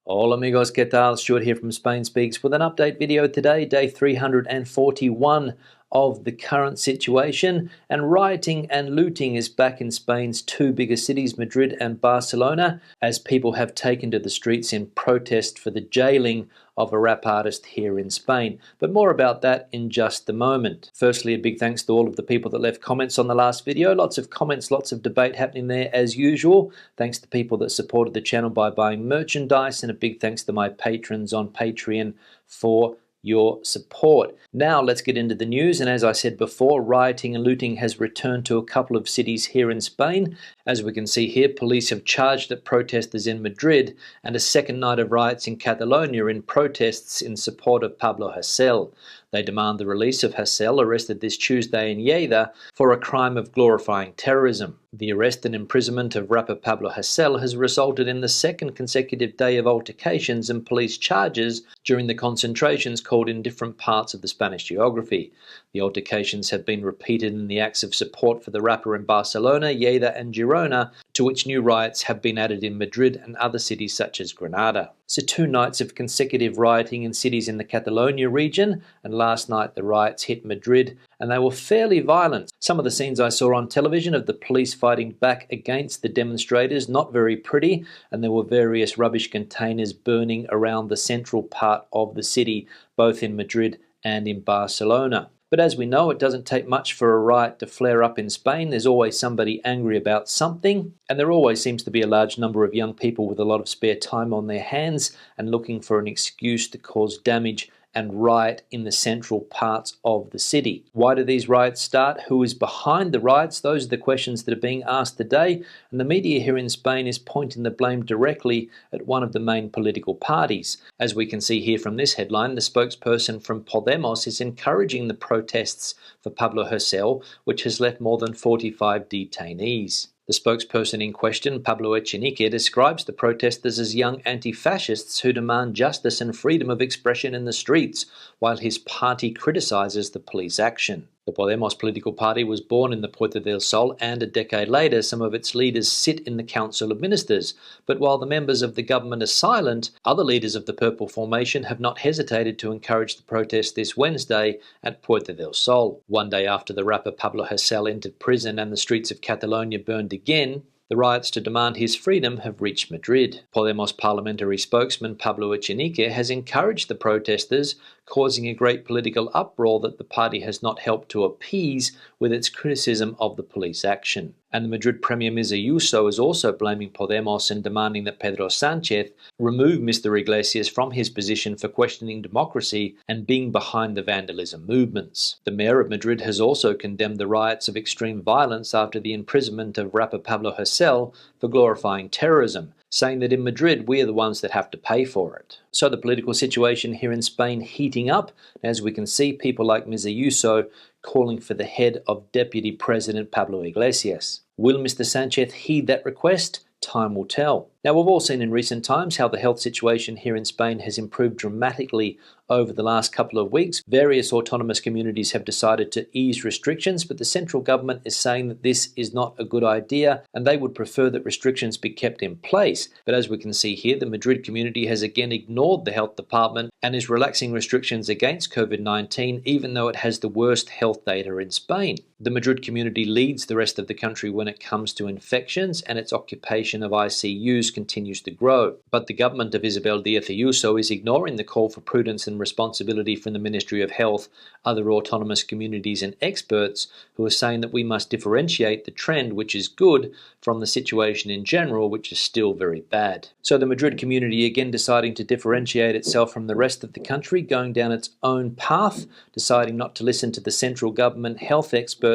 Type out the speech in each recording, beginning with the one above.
Hola amigos, ¿qué tal? Stuart here from Spain Speaks with an update video today, day 341 of the current situation. And rioting and looting is back in Spain's two biggest cities, Madrid and Barcelona, as people have taken to the streets in protest for the jailing of a rap artist here in Spain. But more about that in just a moment. Firstly, a big thanks to all of the people that left comments on the last video. Lots of comments, lots of debate happening there as usual. Thanks to people that supported the channel by buying merchandise, and a big thanks to my patrons on Patreon for your support. Now let's get into the news, and as I said before, rioting and looting has returned to a couple of cities here in Spain. As we can see here, police have charged at protesters in Madrid, and a second night of riots in Catalonia in protests in support of Pablo Hasél. They demand the release of Hasél, arrested this Tuesday in Lleida for a crime of glorifying terrorism. The arrest and imprisonment of rapper Pablo Hasél has resulted in the second consecutive day of altercations and police charges during the concentrations called in different parts of the Spanish geography. The altercations have been repeated in the acts of support for the rapper in Barcelona, Lleida and Girona, to which new riots have been added in Madrid and other cities such as Granada. So 2 nights of consecutive rioting in cities in the Catalonia region, and last night the riots hit Madrid and they were fairly violent. Some of the scenes I saw on television of the police fighting back against the demonstrators, not very pretty, and there were various rubbish containers burning around the central part of the city, both in Madrid and in Barcelona. But as we know, it doesn't take much for a riot to flare up in Spain. There's always somebody angry about something, and there always seems to be a large number of young people with a lot of spare time on their hands and looking for an excuse to cause damage and riot in the central parts of the city. Why do these riots start? Who is behind the riots? Those are the questions that are being asked today, and the media here in Spain is pointing the blame directly at one of the main political parties. As we can see here from this headline, the spokesperson from Podemos is encouraging the protests for Pablo Hasél, which has left more than 45 detainees. The spokesperson in question, Pablo Echenique, describes the protesters as young anti-fascists who demand justice and freedom of expression in the streets, while his party criticizes the police action. The Podemos political party was born in the Puerta del Sol, and a decade later some of its leaders sit in the Council of Ministers. But while the members of the government are silent, other leaders of the Purple Formation have not hesitated to encourage the protest this Wednesday at Puerta del Sol. One day after the rapper Pablo Hasél entered prison and the streets of Catalonia burned again, the riots to demand his freedom have reached Madrid. Podemos parliamentary spokesman Pablo Echenique has encouraged the protesters, causing a great political uproar that the party has not helped to appease with its criticism of the police action. And the Madrid Premier Mr. Ayuso is also blaming Podemos and demanding that Pedro Sánchez remove Mr. Iglesias from his position for questioning democracy and being behind the vandalism movements. The mayor of Madrid has also condemned the riots of extreme violence after the imprisonment of rapper Pablo Hasél for glorifying terrorism, saying that in Madrid we are the ones that have to pay for it. So the political situation here in Spain heating up. As we can see, people like Mr. Ayuso calling for the head of Deputy President Pablo Iglesias. Will Mr. Sánchez heed that request? Time will tell. Now, we've all seen in recent times how the health situation here in Spain has improved dramatically over the last couple of weeks. Various autonomous communities have decided to ease restrictions, but the central government is saying that this is not a good idea and they would prefer that restrictions be kept in place. But as we can see here, the Madrid community has again ignored the health department and is relaxing restrictions against COVID-19, even though it has the worst health data in Spain. The Madrid community leads the rest of the country when it comes to infections, and its occupation of ICUs continues to grow. But the government of Isabel Díaz Ayuso is ignoring the call for prudence and responsibility from the Ministry of Health, other autonomous communities and experts who are saying that we must differentiate the trend, which is good, from the situation in general, which is still very bad. So the Madrid community again deciding to differentiate itself from the rest of the country, going down its own path, deciding not to listen to the central government, health experts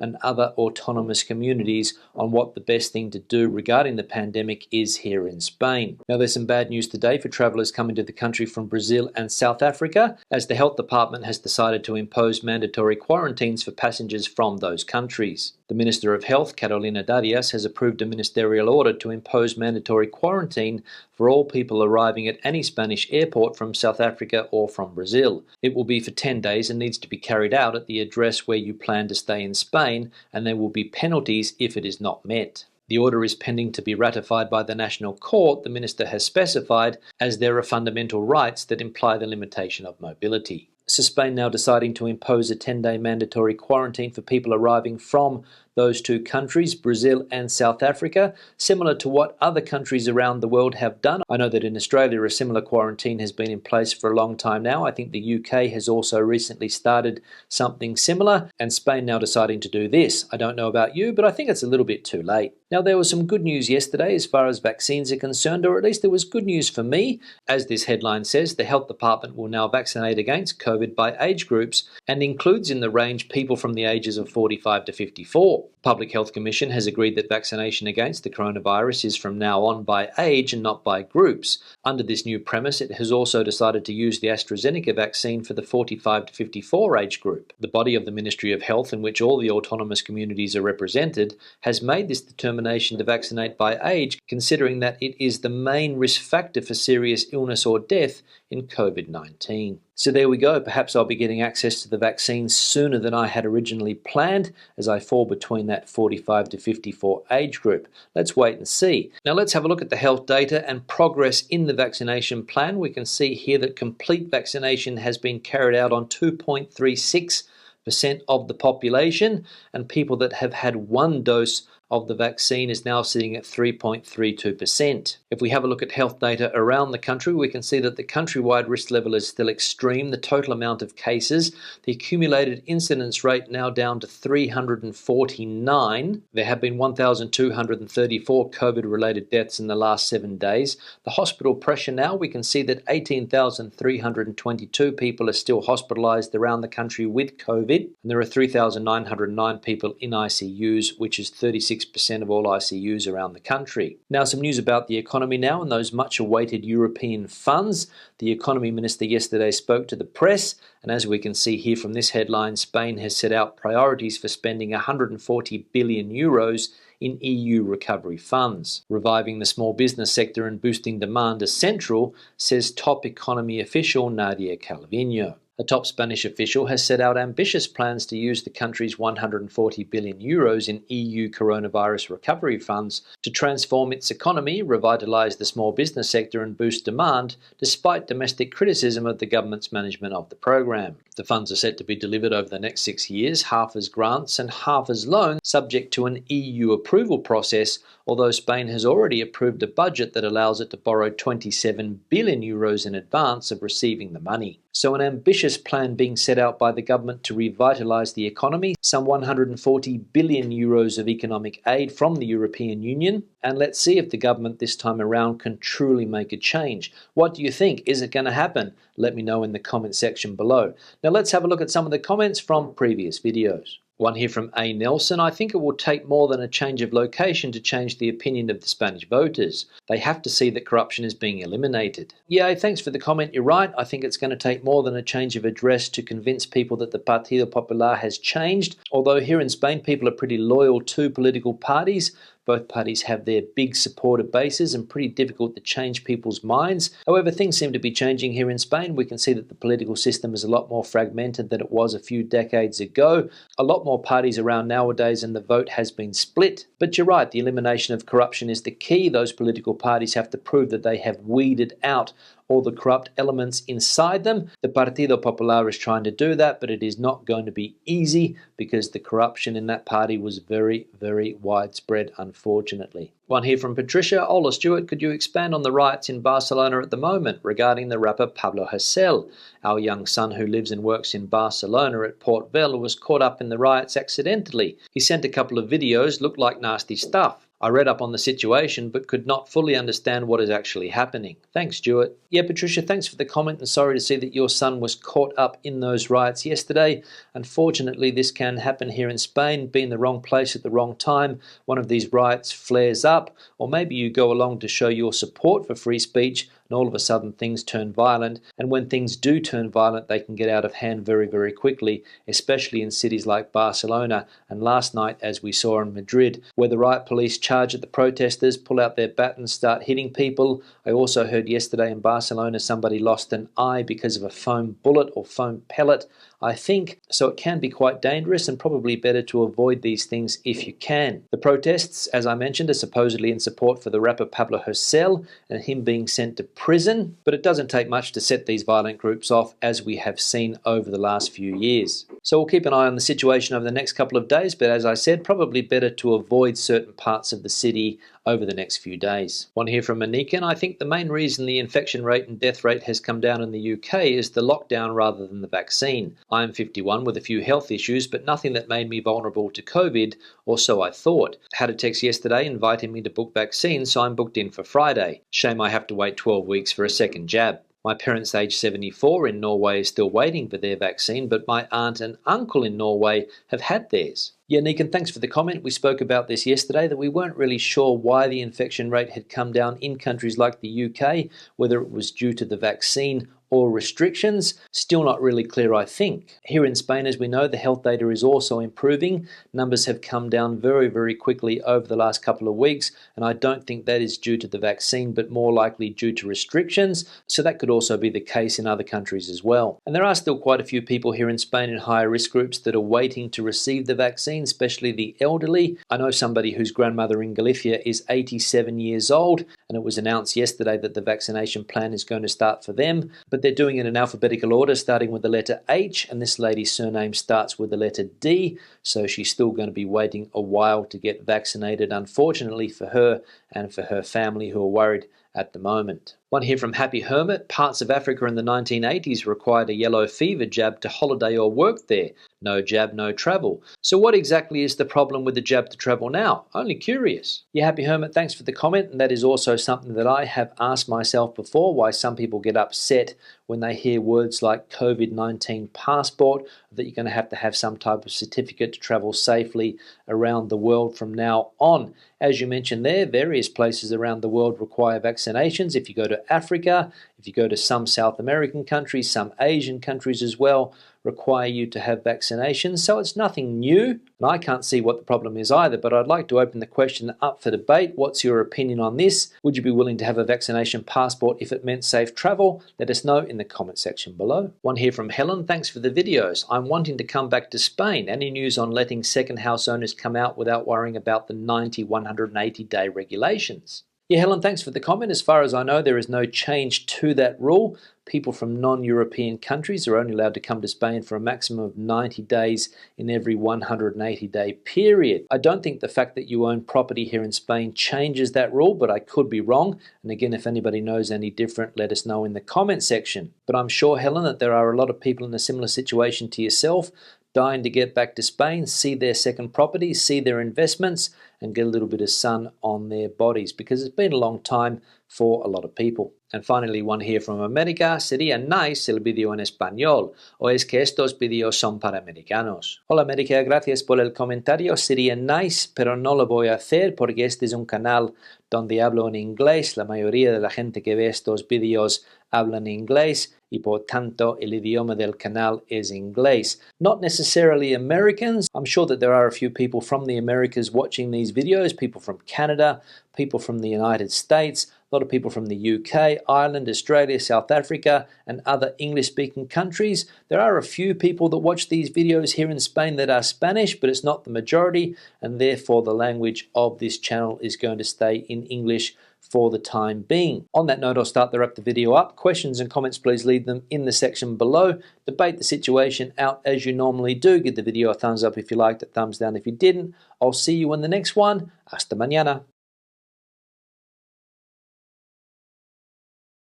and other autonomous communities on what the best thing to do regarding the pandemic is here in Spain. Now, there's some bad news today for travellers coming to the country from Brazil and South Africa, as the health department has decided to impose mandatory quarantines for passengers from those countries. The Minister of Health, Carolina Darias, has approved a ministerial order to impose mandatory quarantine for all people arriving at any Spanish airport from South Africa or from Brazil. It will be for 10 days and needs to be carried out at the address where you plan to stay in Spain, and there will be penalties if it is not met. The order is pending to be ratified by the National Court, the minister has specified, as there are fundamental rights that imply the limitation of mobility. So Spain now deciding to impose a 10-day mandatory quarantine for people arriving from those two countries, Brazil and South Africa, similar to what other countries around the world have done. I know that in Australia a similar quarantine has been in place for a long time now. I think the UK has also recently started something similar, and Spain now deciding to do this. I don't know about you, but I think it's a little bit too late. Now, there was some good news yesterday as far as vaccines are concerned, or at least there was good news for me. As this headline says, the Health Department will now vaccinate against COVID by age groups and includes in the range people from the ages of 45 to 54. Public Health Commission has agreed that vaccination against the coronavirus is from now on by age and not by groups. Under this new premise, it has also decided to use the AstraZeneca vaccine for the 45 to 54 age group. The body of the Ministry of Health, in which all the autonomous communities are represented, has made this determination to vaccinate by age, considering that it is the main risk factor for serious illness or death in COVID-19. So there we go. Perhaps I'll be getting access to the vaccine sooner than I had originally planned, as I fall between that 45 to 54 age group. Let's wait and see. Now let's have a look at the health data and progress in the vaccination plan. We can see here that complete vaccination has been carried out on 2.36% of the population, and people that have had one dose of the vaccine is now sitting at 3.32%. If we have a look at health data around the country, we can see that the countrywide risk level is still extreme. The total amount of cases, the accumulated incidence rate now down to 349. There have been 1,234 COVID-related deaths in the last 7 days. The hospital pressure now, we can see that 18,322 people are still hospitalised around the country with COVID, and there are 3,909 people in ICUs, which is 36% of all ICUs around the country. Now, some news about the economy now and those much-awaited European funds. The economy minister yesterday spoke to the press, and as we can see here from this headline, Spain has set out priorities for spending 140 billion euros in EU recovery funds. Reviving the small business sector and boosting demand is central, says top economy official Nadia Calviño. A top Spanish official has set out ambitious plans to use the country's 140 billion euros in EU coronavirus recovery funds to transform its economy, revitalise the small business sector and boost demand, despite domestic criticism of the government's management of the program. The funds are set to be delivered over the next 6 years, half as grants and half as loans, subject to an EU approval process, although Spain has already approved a budget that allows it to borrow 27 billion euros in advance of receiving the money. So an ambitious plan being set out by the government to revitalise the economy, some 140 billion euros of economic aid from the European Union, and let's see if the government this time around can truly make a change. What do you think? Is it going to happen? Let me know in the comment section below. Now let's have a look at some of the comments from previous videos. One here from A. Nelson: I think it will take more than a change of location to change the opinion of the Spanish voters. They have to see that corruption is being eliminated. Yeah, thanks for the comment. You're right. I think it's going to take more than a change of address to convince people that the Partido Popular has changed. Although here in Spain, people are pretty loyal to political parties. Both parties have their big supporter bases and pretty difficult to change people's minds. However, things seem to be changing here in Spain. We can see that the political system is a lot more fragmented than it was a few decades ago. A lot more parties around nowadays and the vote has been split. But you're right, the elimination of corruption is the key. Those political parties have to prove that they have weeded out all the corrupt elements inside them. The Partido Popular is trying to do that, but it is not going to be easy because the corruption in that party was very, very widespread, unfortunately. One here from Patricia: Ola Stewart, could you expand on the riots in Barcelona at the moment regarding the rapper Pablo Hasél? Our young son, who lives and works in Barcelona at Port Vell, was caught up in the riots accidentally. He sent a couple of videos, looked like nasty stuff. I read up on the situation but could not fully understand what is actually happening. Thanks, Stuart. Yeah, Patricia, thanks for the comment, and sorry to see that your son was caught up in those riots yesterday. Unfortunately, this can happen here in Spain. Be in the wrong place at the wrong time. One of these riots flares up, or maybe you go along to show your support for free speech, and all of a sudden things turn violent. And when things do turn violent, they can get out of hand very, very quickly, especially in cities like Barcelona. And last night, as we saw in Madrid, where the riot police charge at the protesters, pull out their batons, start hitting people. I also heard yesterday in Barcelona somebody lost an eye because of a foam bullet or foam pellet. I think, so it can be quite dangerous and probably better to avoid these things if you can. The protests, as I mentioned, are supposedly in support for the rapper Pablo Hasél and him being sent to prison, but it doesn't take much to set these violent groups off, as we have seen over the last few years. So we'll keep an eye on the situation over the next couple of days, but as I said, probably better to avoid certain parts of the city over the next few days. One here from Monica, and I think the main reason the infection rate and death rate has come down in the UK is the lockdown rather than the vaccine. I am 51 with a few health issues, but nothing that made me vulnerable to COVID, or so I thought. Had a text yesterday inviting me to book vaccines, so I'm booked in for Friday. Shame I have to wait 12 weeks for a second jab. My parents, aged 74 in Norway, are still waiting for their vaccine, but my aunt and uncle in Norway have had theirs. Yeah, Nikan, thanks for the comment. We spoke about this yesterday, that we weren't really sure why the infection rate had come down in countries like the UK, whether it was due to the vaccine or restrictions. Still not really clear, I think. Here in Spain, as we know, the health data is also improving. Numbers have come down very, very quickly over the last couple of weeks, and I don't think that is due to the vaccine, but more likely due to restrictions. So that could also be the case in other countries as well. And there are still quite a few people here in Spain in higher risk groups that are waiting to receive the vaccine, especially the elderly. I know somebody whose grandmother in Galicia is 87 years old, and it was announced yesterday that the vaccination plan is going to start for them, but they're doing it in alphabetical order, starting with the letter H, and this lady's surname starts with the letter D, so she's still going to be waiting a while to get vaccinated, unfortunately for her and for her family, who are worried at the moment. One here from Happy Hermit. Parts of Africa in the 1980s required a yellow fever jab to holiday or work there. No jab, no travel. So what exactly is the problem with the jab to travel now? Only curious. Yeah, Happy Hermit, thanks for the comment. And that is also something that I have asked myself before, why some people get upset when they hear words like COVID-19 passport, that you're going to have some type of certificate to travel safely around the world from now on. As you mentioned there, various places around the world require vaccinations. If you go to Africa, if you go to some South American countries, some Asian countries as well, require you to have vaccinations. So it's nothing new, and I can't see what the problem is either, but I'd like to open the question up for debate. What's your opinion on this? Would you be willing to have a vaccination passport if it meant safe travel? Let us know in the comment section below. One here from Helen. Thanks for the videos. I'm wanting to come back to Spain. Any news on letting second house owners come out without worrying about the 180-day regulations? Yeah, Helen, thanks for the comment. As far as I know, there is no change to that rule. People from non-European countries are only allowed to come to Spain for a maximum of 90 days in every 180-day period. I don't think the fact that you own property here in Spain changes that rule, but I could be wrong. And again, if anybody knows any different, let us know in the comment section. But I'm sure, Helen, that there are a lot of people in a similar situation to yourself, dying to get back to Spain, see their second property, see their investments, and get a little bit of sun on their bodies, because it's been a long time for a lot of people. And finally, one here from America. Sería nice el vídeo en español, o es que estos vídeos son para americanos. Hola América, gracias por el comentario. Sería nice, pero no lo voy a hacer porque este es un canal donde hablo en inglés. La mayoría de la gente que ve estos vídeos hablan inglés, y por tanto el idioma del canal es inglés. Not necessarily Americans. I'm sure that there are a few people from the Americas watching these videos, people from Canada, people from the United States, a lot of people from the UK, Ireland, Australia, South Africa, and other English-speaking countries. There are a few people that watch these videos here in Spain that are Spanish, but it's not the majority, and therefore the language of this channel is going to stay in English for the time being. On that note, I'll start to wrap the video up. Questions and comments, please leave them in the section below. Debate the situation out as you normally do. Give the video a thumbs up if you liked it, thumbs down if you didn't. I'll see you in the next one. Hasta mañana.